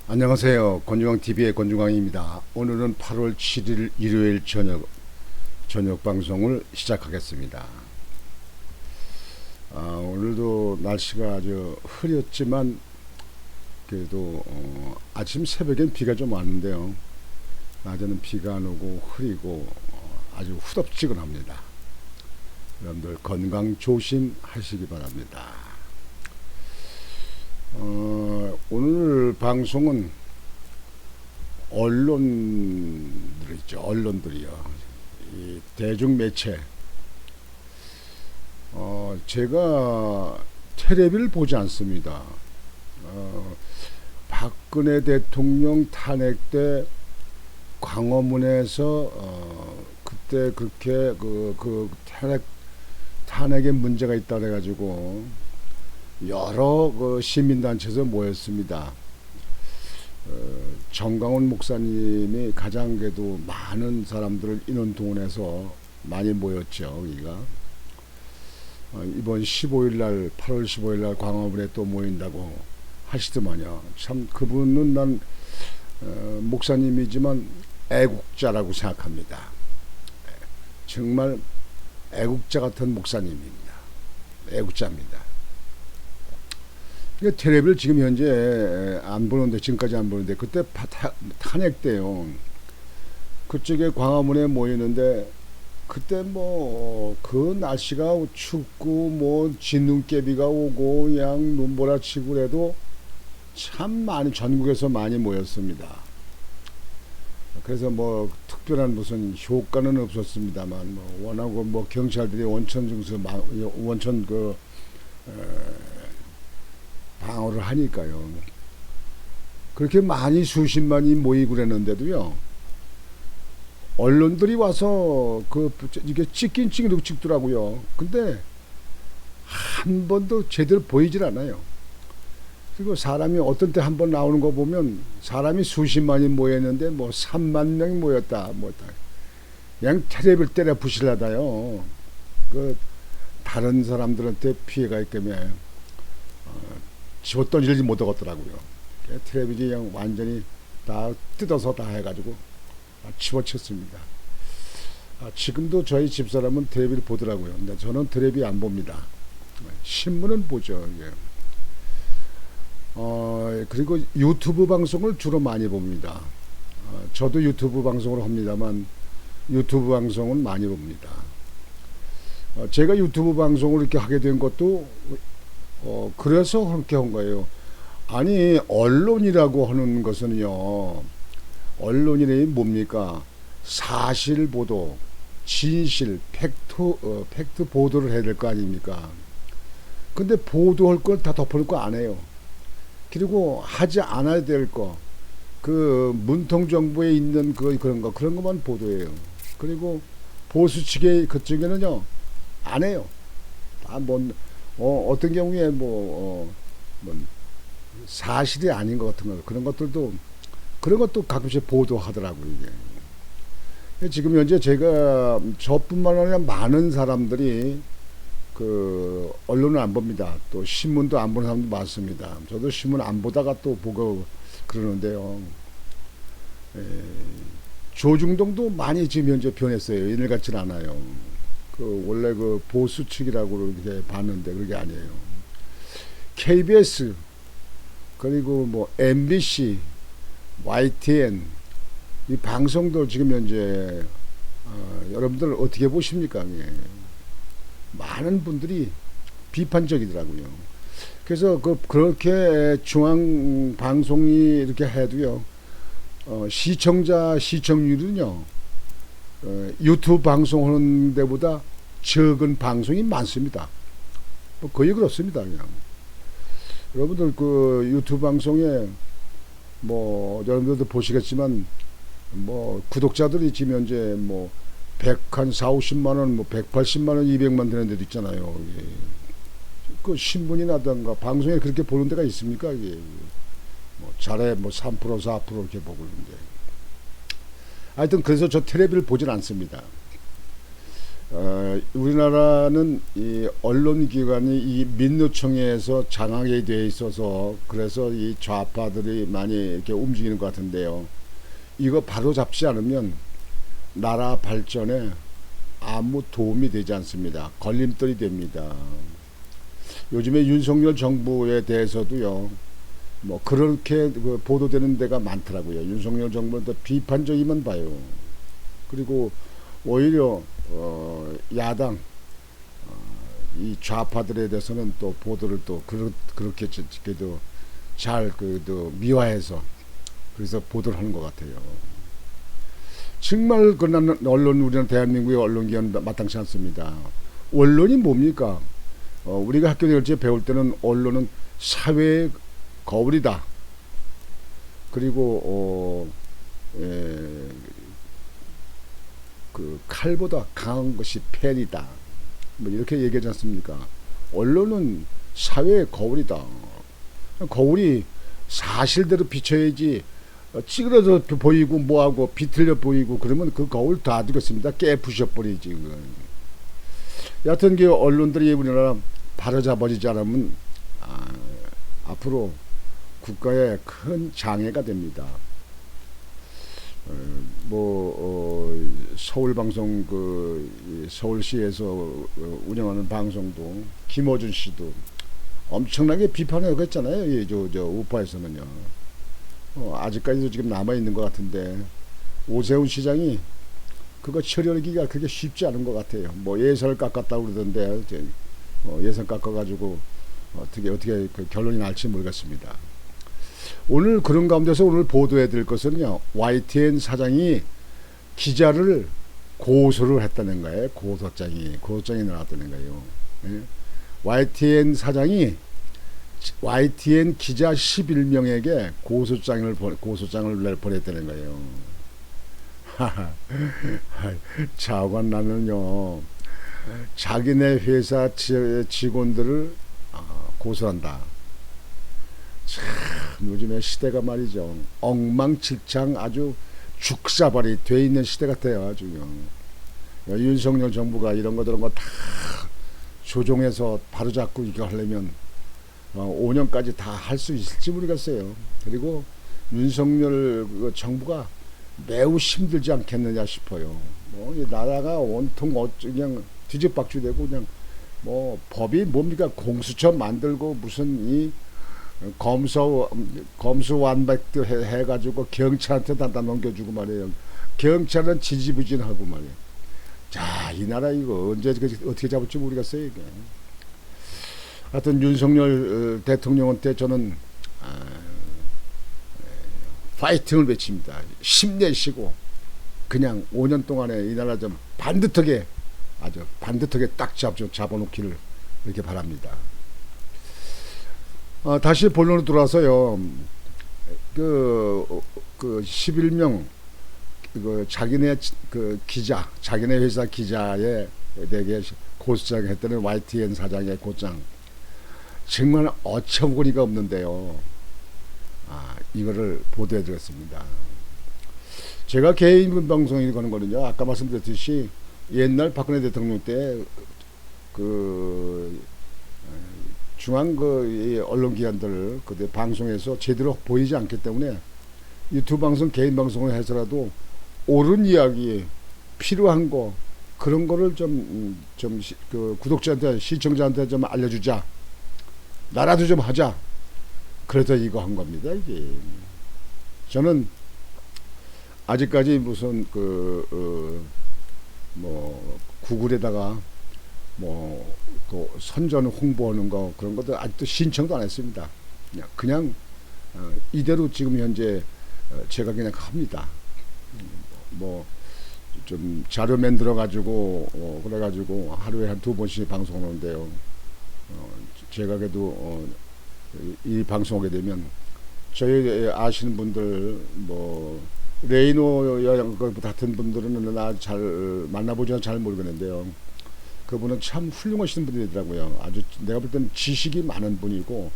안녕하세요. 권중광TV의 권중광입니다. 오늘은 8월 7일 일요일 저녁 방송을 시작하겠습니다. 오늘도 날씨가 아주 흐렸지만 그래도 아침 새벽엔 비가 좀 왔는데요. 낮에는 비가 안 오고 흐리고 아주 후덥지근합니다. 여러분들 건강 조심하시기 바랍니다. 오늘 방송은 언론들 있죠. 언론들이요. 이 대중매체. 제가 텔레비를 보지 않습니다. 박근혜 대통령 탄핵 때 광화문에서 그때 그렇게 탄핵에 문제가 있다 그래가지고 여러 시민단체에서 모였습니다. 정강훈 목사님이 가장 그래도 많은 사람들을 인원 동원해서 많이 모였죠. 우리가 이번 15일날 8월 15일날 광화문에 또 모인다고 하시더만요. 참 그분은 난 목사님이지만 애국자라고 생각합니다. 정말 애국자 같은 목사님입니다. 애국자입니다. 텔레비를 지금 현재 안 보는데, 지금까지 안 보는데, 그때 탄핵 때요. 그쪽에 광화문에 모이는데, 그때 그 날씨가 춥고, 진눈깨비가 오고, 그냥 눈보라치고 그래도 참 많이, 전국에서 많이 모였습니다. 그래서 특별한 무슨 효과는 없었습니다만, 워낙 경찰들이 원천 증서, 원천 방어를 하니까요. 그렇게 많이 수십만이 모이고 그랬는데도요. 언론들이 와서 이게 찍긴 찍더라고요. 근데 한 번도 제대로 보이질 않아요. 그리고 사람이 어떤 때 한 번 나오는 거 보면 사람이 수십만이 모였는데 3만 명이 모였다. 그냥 텔레비를 때려 부실하다요. 다른 사람들한테 피해가 있다며 집어 던지지 못하겠더라고요. 텔레비전이 그냥 완전히 다 뜯어서 다 해가지고 집어쳤습니다. 지금도 저희 집사람은 텔레비를 보더라고요. 근데 저는 텔레비 안 봅니다. 신문은 보죠. 그리고 유튜브 방송을 주로 많이 봅니다. 저도 유튜브 방송을 합니다만 유튜브 방송은 많이 봅니다. 제가 유튜브 방송을 이렇게 하게 된 것도 그래서 그렇게 한 거예요. 아니, 언론이라고 하는 것은요, 언론이란 뭡니까? 사실 보도, 진실, 팩트 보도를 해야 될 거 아닙니까? 근데 보도할 걸 다 덮어놓고 안 해요. 그리고 하지 않아야 될 거, 문통 정부에 있는 그런 것만 보도해요. 그리고 보수 측의 그쪽에는요, 안 해요. 어떤 경우에 사실이 아닌 것 같은 거, 그런 것도 가끔씩 보도하더라고요. 이게 지금 현재 저뿐만 아니라 많은 사람들이 언론을 안 봅니다. 또 신문도 안 보는 사람도 많습니다. 저도 신문 안 보다가 또 보고 그러는데요. 조중동도 많이 지금 현재 변했어요. 옛날 같진 않아요. 원래 보수 측이라고 이렇게 봤는데 그게 아니에요. KBS, 그리고 MBC, YTN, 이 방송도 지금 현재 여러분들 어떻게 보십니까? 많은 분들이 비판적이더라고요. 그래서 그렇게 중앙 방송이 이렇게 해도요, 시청률은요, 유튜브 방송하는 데보다 적은 방송이 많습니다. 거의 그렇습니다. 그냥 여러분들 유튜브 방송에 여러분들도 보시겠지만 구독자들이 지금 현재 140, 50만원, 180만원, 200만 되는 데도 있잖아요. 신문이나든가 방송에 그렇게 보는 데가 있습니까? 이게 잘해 3%, 4% 이렇게 보고 있는데. 하여튼 그래서 저 텔레비를 보질 않습니다. 우리나라는 이 언론기관이 이 민노총에서 장악이 돼 있어서 그래서 이 좌파들이 많이 이렇게 움직이는 것 같은데요. 이거 바로 잡지 않으면 나라 발전에 아무 도움이 되지 않습니다. 걸림돌이 됩니다. 요즘에 윤석열 정부에 대해서도요, 뭐 그렇게 보도되는 데가 많더라고요. 윤석열 정부는 더 비판적이면 봐요. 그리고 오히려 야당 이 좌파들에 대해서는 또 보도를 또 그렇게 그래도 잘 그래도 미화해서 그래서 보도를 하는 것 같아요. 정말 그런 언론 우리는 대한민국의 언론기관 마땅치 않습니다. 언론이 뭡니까? 우리가 학교 다닐 때 배울 때는 언론은 사회의 거울이다. 그리고 그 칼보다 강한 것이 펜이다. 뭐 이렇게 얘기하지 않습니까? 언론은 사회의 거울이다. 거울이 사실대로 비춰야지 찌그러져 보이고 뭐하고 비틀려 보이고 그러면 그 거울 다 되겠습니다. 깨부셔버리지. 여하튼 그 언론들이 우리나라 바로잡아지지 않으면 앞으로 국가에 큰 장애가 됩니다. 서울방송 서울시에서 운영하는 방송도 김어준 씨도 엄청나게 비판을 했잖아요. 저 우파에서는요. 아직까지도 지금 남아 있는 것 같은데 오세훈 시장이 그거 처리하기가 그게 쉽지 않은 것 같아요. 뭐 예산을 깎았다고 그러던데 예산 깎아가지고 어떻게 그 결론이 날지 모르겠습니다. 오늘 그런 가운데서 오늘 보도해 드릴 것은요, YTN 사장이 기자를 고소를 했다는 거예요. 고소장이 나왔다는 거예요. 예? YTN 사장이 YTN 기자 11명에게 고소장을 보냈다는 거예요. 자관 나는요, 자기네 회사 직원들을 고소한다. 참 요즘에 시대가 말이죠, 엉망진창 아주 죽사발이 돼 있는 시대 같아요. 아주요. 윤석열 정부가 이런 거 다 조종해서 바로잡고 이거 하려면 5년까지 다 할 수 있을지 모르겠어요. 그리고 윤석열 정부가 매우 힘들지 않겠느냐 싶어요. 이 나라가 온통 그냥 뒤집박죽되고 그냥 법이 뭡니까? 공수처 만들고 무슨 이 검수완박도 해가지고 경찰한테 다 넘겨주고 말이에요. 경찰은 지지부진하고 말이에요. 자, 이 나라 이거 언제 어떻게 잡을지 모르겠어요. 이게. 하여튼 윤석열 대통령한테 저는 파이팅을 외칩니다. 힘내시고 그냥 5년 동안에 이 나라 좀 반듯하게 딱 잡아놓기를 이렇게 바랍니다. 다시 본론으로 돌아서요. 그 11명 자기네 자기네 회사 기자에 대해 고소장 했다는 YTN 사장의 고소장 정말 어처구니가 없는데요. 이거를 보도해 드렸습니다. 제가 개인 방송을 거는 거는요, 아까 말씀드렸듯이 옛날 박근혜 대통령 때 중앙 언론기관들 그때 방송에서 제대로 보이지 않기 때문에 유튜브 방송 개인 방송을 해서라도 옳은 이야기 필요한 거 그런 거를 좀 구독자한테 시청자한테 좀 알려주자, 나라도 좀 하자, 그래서 이거 한 겁니다. 이게 저는 아직까지 무슨 구글에다가 선전 홍보하는 거 그런 것도 아직도 신청도 안 했습니다. 그냥 이대로 지금 현재 제가 그냥 합니다. 좀 자료 만들어 가지고 그래가지고 하루에 한 2번씩 방송하는데요. 제가 그래도 이 방송하게 되면 저희 아시는 분들 레이노 여양 같은 분들은 나 잘 만나보지는 잘 모르겠는데요. 그분은 참 훌륭하신 분이더라고요. 아주 내가 볼 때는 지식이 많은 분이고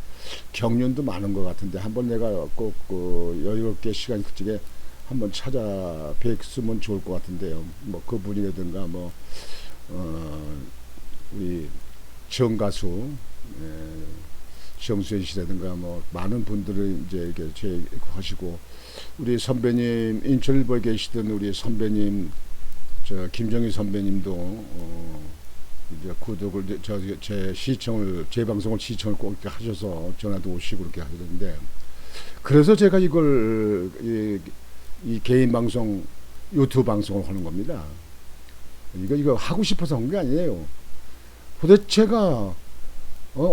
경륜도 많은 것 같은데 한번 내가 꼭 여유롭게 시간 그쪽에 한번 찾아뵙으면 좋을 것 같은데요. 그분이라든가 우리 정가수 정수현 씨라든가 뭐 많은 분들을 이제 이렇게 하시고, 우리 선배님 인천일보에 계시던 우리 선배님 저 김정희 선배님도 이제 구독을 제 시청을 제 방송을 시청을 꼭 이렇게 하셔서 전화도 오시고 그렇게 하시는데, 그래서 제가 이걸 이 개인 방송 유튜브 방송을 하는 겁니다. 이거 하고 싶어서 한 게 아니에요. 도대체가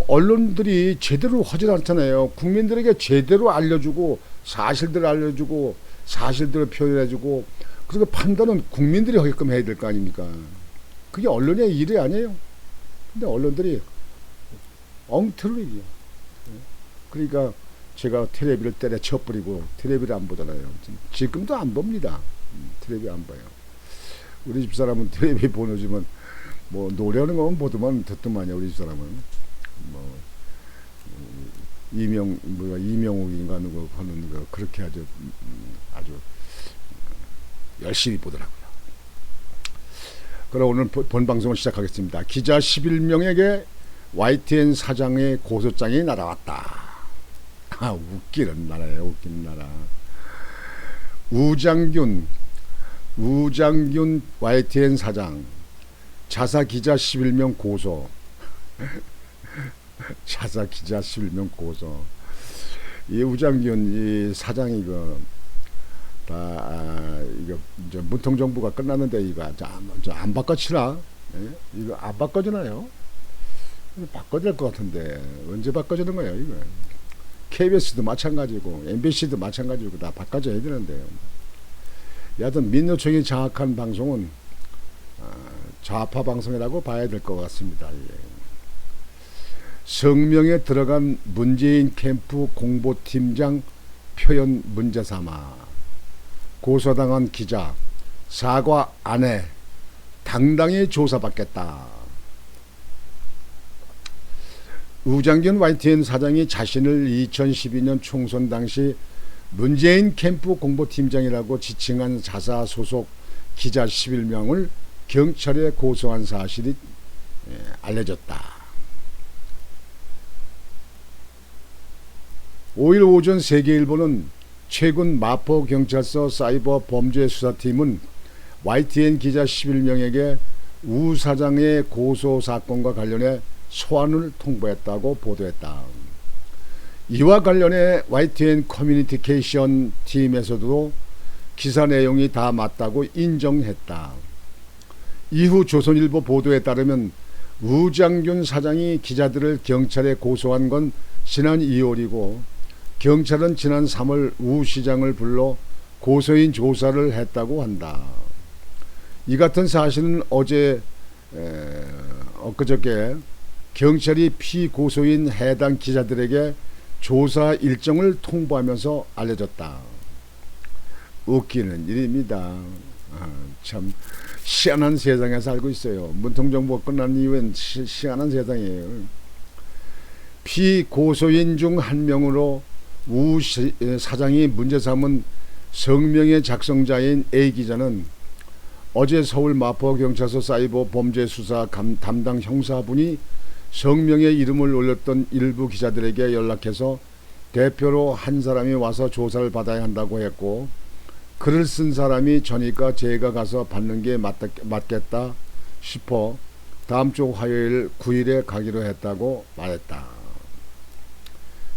언론들이 제대로 하지 않잖아요. 국민들에게 제대로 알려주고 사실들을 알려주고 사실들을 표현해주고, 그리고 판단은 국민들이 하게끔 해야 될 거 아닙니까? 그게 언론의 일이 아니에요. 근데 언론들이 엉터리예요. 그러니까 제가 텔레비를 때려쳐버리고 텔레비를 안 보잖아요. 지금도 안 봅니다. 텔레비 안 봐요. 우리 집사람은 텔레비 보내주면 뭐 노래하는 거면 보더만 듣더만요. 우리 집사람은 뭐 이명욱인가 누구 하는 거 그렇게 아주 열심히 보더라고요. 그럼 오늘 본 방송을 시작하겠습니다. 기자 11명에게 YTN 사장의 고소장이 날아왔다. 웃기는 나라예요. 웃기는 나라. 우장균 YTN 사장 자사 기자 11명 고소. 자사 기자 11명 고소. 이 우장균 이 사장이 이거 이거 이제 문통정부가 끝났는데 이거 안 바꿔치나? 이거 안 바꿔주나요? 바꿔야 될 것 같은데 언제 바꿔주는 거예요 이거? KBS도 마찬가지고 MBC도 마찬가지고 다 바꿔줘야 되는데요. 여하튼 민노총이 장악한 방송은 좌파 방송이라고 봐야 될 것 같습니다. 성명에 들어간 문재인 캠프 공보팀장 표현 문제 삼아 고소당한 기자 사과 안 해 당당히 조사받겠다. 우장균 YTN 사장이 자신을 2012년 총선 당시 문재인 캠프 공보팀장이라고 지칭한 자사 소속 기자 11명을 경찰에 고소한 사실이 알려졌다. 5일 오전 세계일보는 최근 마포경찰서 사이버 범죄수사팀은 YTN 기자 11명에게 우 사장의 고소 사건과 관련해 소환을 통보했다고 보도했다. 이와 관련해 YTN 커뮤니케이션 팀에서도 기사 내용이 다 맞다고 인정했다. 이후 조선일보 보도에 따르면 우장균 사장이 기자들을 경찰에 고소한 건 지난 2월이고 경찰은 지난 3월 우 시장을 불러 고소인 조사를 했다고 한다. 이 같은 사실은 엊그저께 경찰이 피고소인 해당 기자들에게 조사 일정을 통보하면서 알려졌다. 웃기는 일입니다. 참 희한한 세상에 살고 있어요. 문통정부가 끝난 이후엔 희한한 세상이에요. 피고소인 중 한 명으로 우 사장이 문제 삼은 성명의 작성자인 A 기자는 어제 서울 마포경찰서 사이버 범죄수사 담당 형사분이 성명의 이름을 올렸던 일부 기자들에게 연락해서 대표로 한 사람이 와서 조사를 받아야 한다고 했고, 글을 쓴 사람이 저니까 제가 가서 받는 게 맞겠다 싶어 다음 주 화요일 9일에 가기로 했다고 말했다.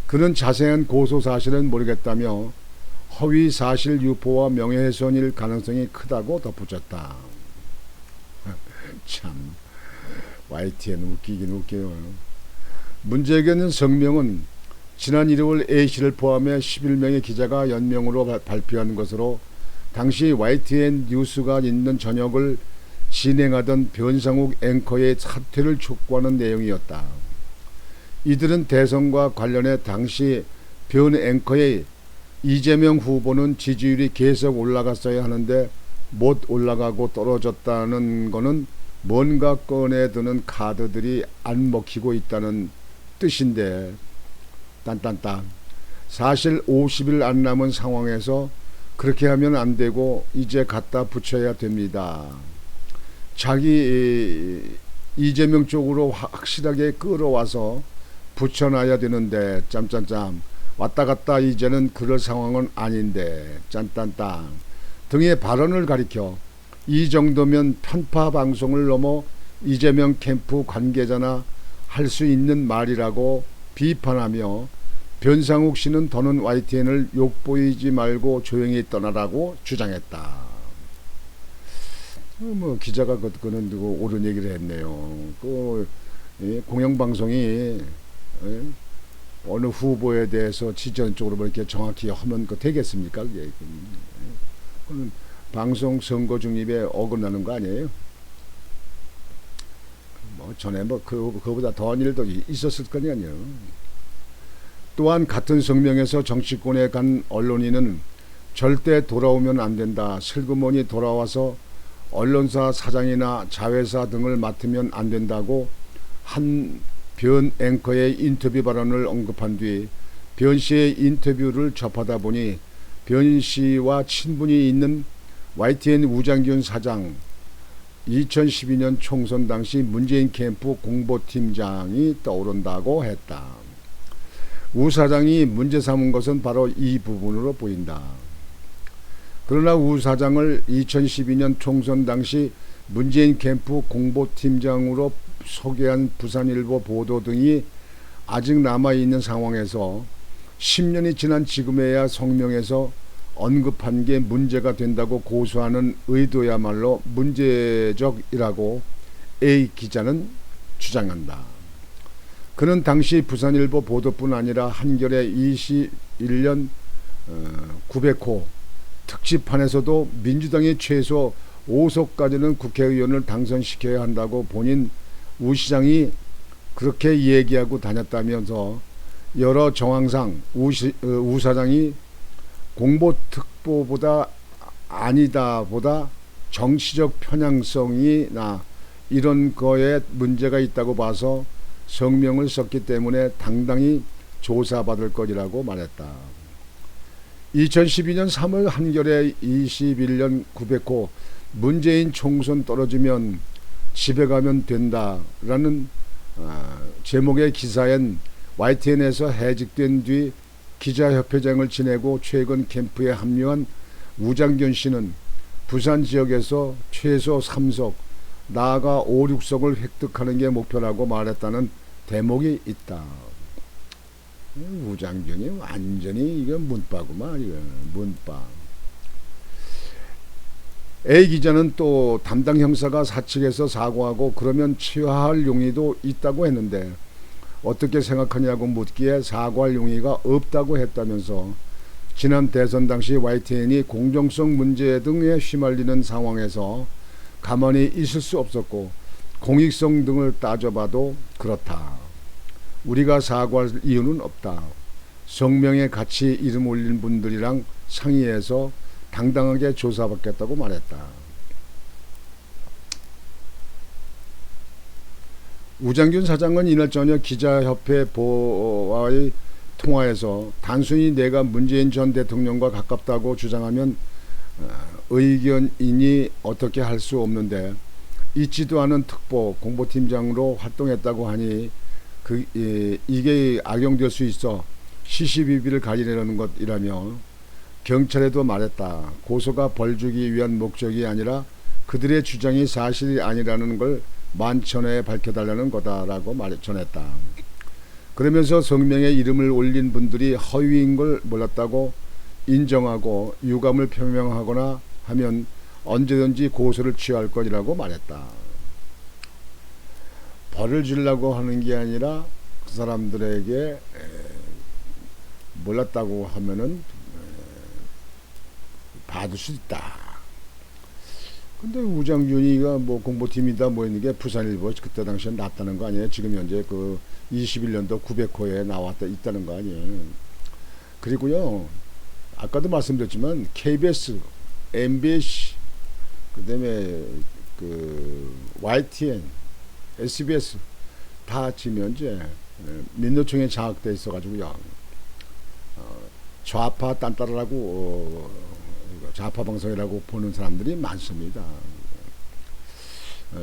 그는 자세한 고소 사실은 모르겠다며 허위 사실 유포와 명예훼손일 가능성이 크다고 덧붙였다. 참 YTN 웃기긴 웃겨요. 문제되는 성명은 지난 1월 A씨를 포함해 11명의 기자가 연명으로 발표한 것으로 당시 YTN 뉴스가 있는 저녁을 진행하던 변상욱 앵커의 사퇴를 촉구하는 내용이었다. 이들은 대선과 관련해 당시 변 앵커의 이재명 후보는 지지율이 계속 올라갔어야 하는데 못 올라가고 떨어졌다는 거는 뭔가 꺼내드는 카드들이 안 먹히고 있다는 뜻인데 딴딴딴 사실 50일 안 남은 상황에서 그렇게 하면 안 되고 이제 갖다 붙여야 됩니다. 자기 이재명 쪽으로 확실하게 끌어와서 붙여놔야 되는데 짬짬짬 왔다 갔다 이제는 그럴 상황은 아닌데 짠딴딴 등의 발언을 가리켜 이 정도면 편파 방송을 넘어 이재명 캠프 관계자나 할 수 있는 말이라고 비판하며 변상욱 씨는 더는 YTN을 욕보이지 말고 조용히 떠나라고 주장했다. 뭐 기자가 그거는 누구 옳은 얘기를 했네요. 그 공영방송이 어느 후보에 대해서 지지적으로 뭐 이렇게 정확히 하면 그 되겠습니까? 그건 방송 선거 중립에 어긋나는 거 아니에요? 뭐 전에 뭐 그보다 더한 일도 있었을 거냐요. 또한 같은 성명에서 정치권에 간 언론인은 절대 돌아오면 안 된다. 슬그머니 돌아와서 언론사 사장이나 자회사 등을 맡으면 안 된다고 한 변 앵커의 인터뷰 발언을 언급한 뒤 변 씨의 인터뷰를 접하다 보니 변 씨와 친분이 있는 YTN 우장균 사장 2012년 총선 당시 문재인 캠프 공보팀장이 떠오른다고 했다. 우 사장이 문제 삼은 것은 바로 이 부분으로 보인다. 그러나 우 사장을 2012년 총선 당시 문재인 캠프 공보팀장으로 소개한 부산일보 보도 등이 아직 남아있는 상황에서 10년이 지난 지금에야 성명에서 언급한 게 문제가 된다고 고수하는 의도야말로 문제적이라고 A 기자는 주장한다. 그는 당시 부산일보 보도뿐 아니라 한겨레 21년 900호 특집판에서도 민주당이 최소 5석까지는 국회의원을 당선시켜야 한다고 본인 우 시장이 그렇게 얘기하고 다녔다면서 여러 정황상 우 사장이 공보특보보다 아니다 보다 정치적 편향성이나 이런 거에 문제가 있다고 봐서 성명을 썼기 때문에 당당히 조사받을 것이라고 말했다. 2012년 3월 한겨레 21년 900호 문재인 총선 떨어지면 집에 가면 된다라는 제목의 기사엔 YTN에서 해직된 뒤 기자협회장을 지내고 최근 캠프에 합류한 우장균 씨는 부산 지역에서 최소 3석 나아가 5, 6석을 획득하는 게 목표라고 말했다는 대목이 있다. 우장균이 완전히 이거 문바구만. 이거 문바. A 기자는 또 담당 형사가 사측에서 사과하고 그러면 취하할 용의도 있다고 했는데 어떻게 생각하냐고 묻기에 사과할 용의가 없다고 했다면서 지난 대선 당시 YTN이 공정성 문제 등에 휘말리는 상황에서 가만히 있을 수 없었고 공익성 등을 따져봐도 그렇다. 우리가 사과할 이유는 없다. 성명에 같이 이름 올린 분들이랑 상의해서 당당하게 조사받겠다고 말했다. 우장균 사장은 이날 저녁 기자협회와의 통화에서 단순히 내가 문재인 전 대통령과 가깝다고 주장하면 의견이니 어떻게 할 수 없는데 있지도 않은 특보 공보팀장으로 활동했다고 하니 이게 악용될 수 있어 시시비비를 가리려는 것이라며 경찰에도 말했다. 고소가 벌 주기 위한 목적이 아니라 그들의 주장이 사실이 아니라는 걸 만천하에 밝혀달라는 거다라고 전했다. 그러면서 성명에 이름을 올린 분들이 허위인 걸 몰랐다고 인정하고 유감을 표명하거나 하면 언제든지 고소를 취할 것이라고 말했다. 벌을 주려고 하는 게 아니라 그 사람들에게 몰랐다고 하면은 받을 수 있다. 근데 우장균이가 뭐 공보팀이다 뭐 있는 게 부산일보 그때 당시에 났다는 거 아니에요? 지금 현재 그 21년도 900호에 나왔다 있다는 거 아니에요? 그리고요, 아까도 말씀드렸지만 KBS, MBC, 그다음에 그 YTN, SBS 다 지금 현재 민노총에 장악돼 있어가지고요. 좌파 딴따라라고 좌파 방송이라고 보는 사람들이 많습니다.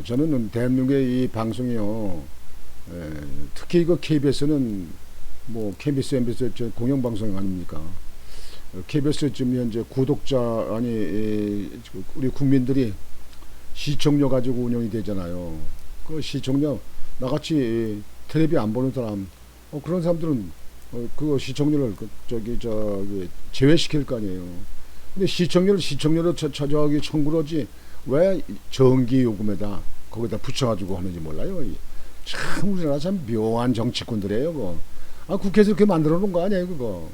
저는 대한민국의 이 방송이요, 특히 이거 KBS는 뭐 KBS, MBC 공영방송 아닙니까? KBS 지금 현재 구독자 아니 우리 국민들이 시청료 가지고 운영이 되잖아요. 그 시청료 나같이 텔레비 안 보는 사람, 그런 사람들은 그 시청료를 저기 제외시킬 거 아니에요. 근데 시청료를 저기 청구하지 왜 전기 요금에다 거기다 붙여가지고 하는지 몰라요. 참 우리나라 참 묘한 정치꾼들이에요. 그거. 국회에서 그렇게 만들어 놓은 거 아니에요, 그거.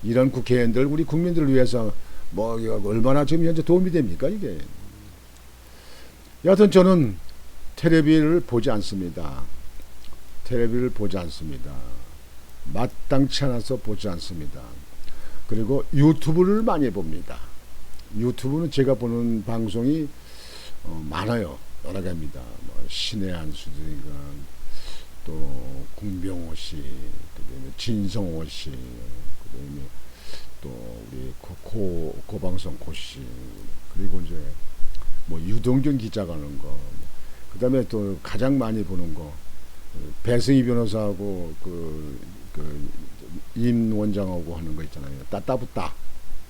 이런 국회의원들 우리 국민들을 위해서 뭐 얼마나 지금 현재 도움이 됩니까 이게. 여하튼 저는 텔레비를 보지 않습니다. 텔레비를 보지 않습니다. 마땅치 않아서 보지 않습니다. 그리고 유튜브를 많이 봅니다. 유튜브는 제가 보는 방송이 많아요. 여러 개입니다. 뭐 신의 한수든가 또 공병호 씨, 그다음에 진성호 씨, 그다음에 또 우리 고방성 고 씨, 그리고 이제 뭐 유동균 기자가 하는 거, 그다음에 또 가장 많이 보는 거 배승희 변호사하고 임 원장하고 하는 거 있잖아요. 따따붙다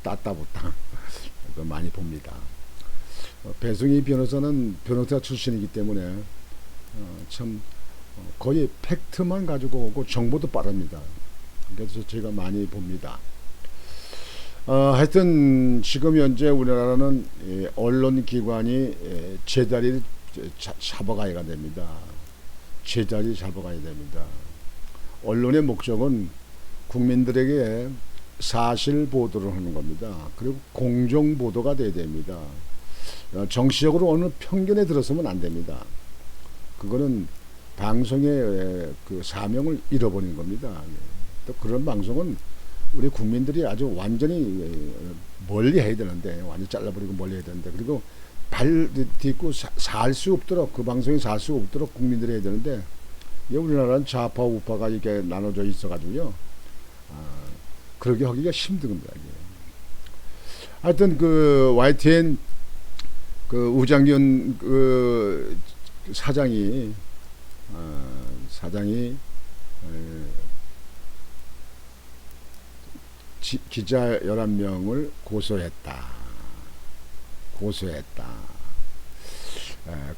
그거 많이 봅니다. 배승희 변호사는 변호사 출신이기 때문에 참 거의 팩트만 가지고 오고 정보도 빠릅니다. 그래서 제가 많이 봅니다. 하여튼 지금 현재 우리나라는 언론기관이 제자리를 잡아가야 됩니다. 제자리 잡아가야 됩니다. 언론의 목적은 국민들에게 사실 보도를 하는 겁니다. 그리고 공정 보도가 돼야 됩니다. 정치적으로 어느 편견에 들어서면 안 됩니다. 그거는 방송의 그 사명을 잃어버린 겁니다. 또 그런 방송은 우리 국민들이 아주 완전히 멀리 해야 되는데, 완전히 잘라버리고 멀리 해야 되는데, 그리고 발 딛고 살 수 없도록, 그 방송이 살 수 없도록 국민들이 해야 되는데, 우리나라는 좌파 우파가 이렇게 나눠져 있어가지고요, 그러게 하기가 힘든 겁니다. 하여튼 그 YTN 그 우장균 그 사장이 기자 11명을 고소했다.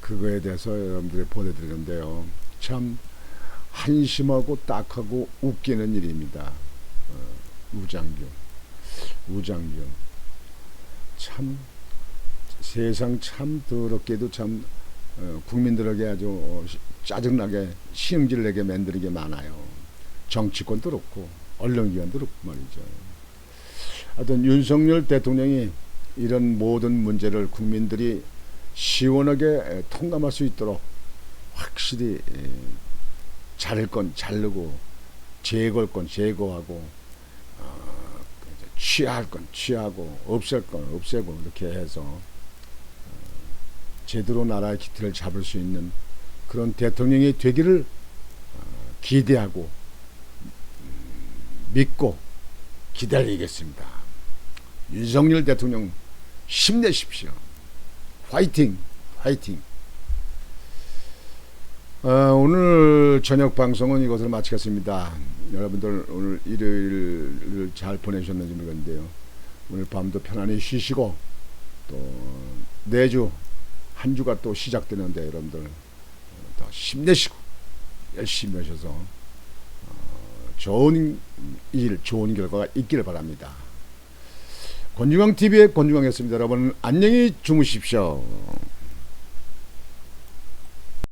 그거에 대해서 여러분들이 보내드리는데요. 참 한심하고 딱하고 웃기는 일입니다. 우장균 참 세상 참 더럽게도 참 국민들에게 아주 짜증나게 시흥질 내게 만드는 게 많아요. 정치권도 그렇고 언론기관도 그렇고 말이죠. 하여튼 윤석열 대통령이 이런 모든 문제를 국민들이 시원하게 통감할 수 있도록 확실히 자를 건 자르고 제거할 건 제거하고 취할 건 취하고 없앨 건 없애고 이렇게 해서 제대로 나라의 기틀을 잡을 수 있는 그런 대통령이 되기를 기대하고 믿고 기다리겠습니다. 윤석열 대통령 힘내십시오. 화이팅! 오늘 저녁 방송은 이것으로 마치겠습니다. 여러분들 오늘 일요일을 잘 보내셨는지 모르겠는데요. 오늘 밤도 편안히 쉬시고 또 내주 한 주가 또 시작되는데 여러분들 더 힘내시고 열심히 하셔서 좋은 일, 좋은 결과가 있기를 바랍니다. 권중광TV의 권중광이었습니다. 여러분 안녕히 주무십시오.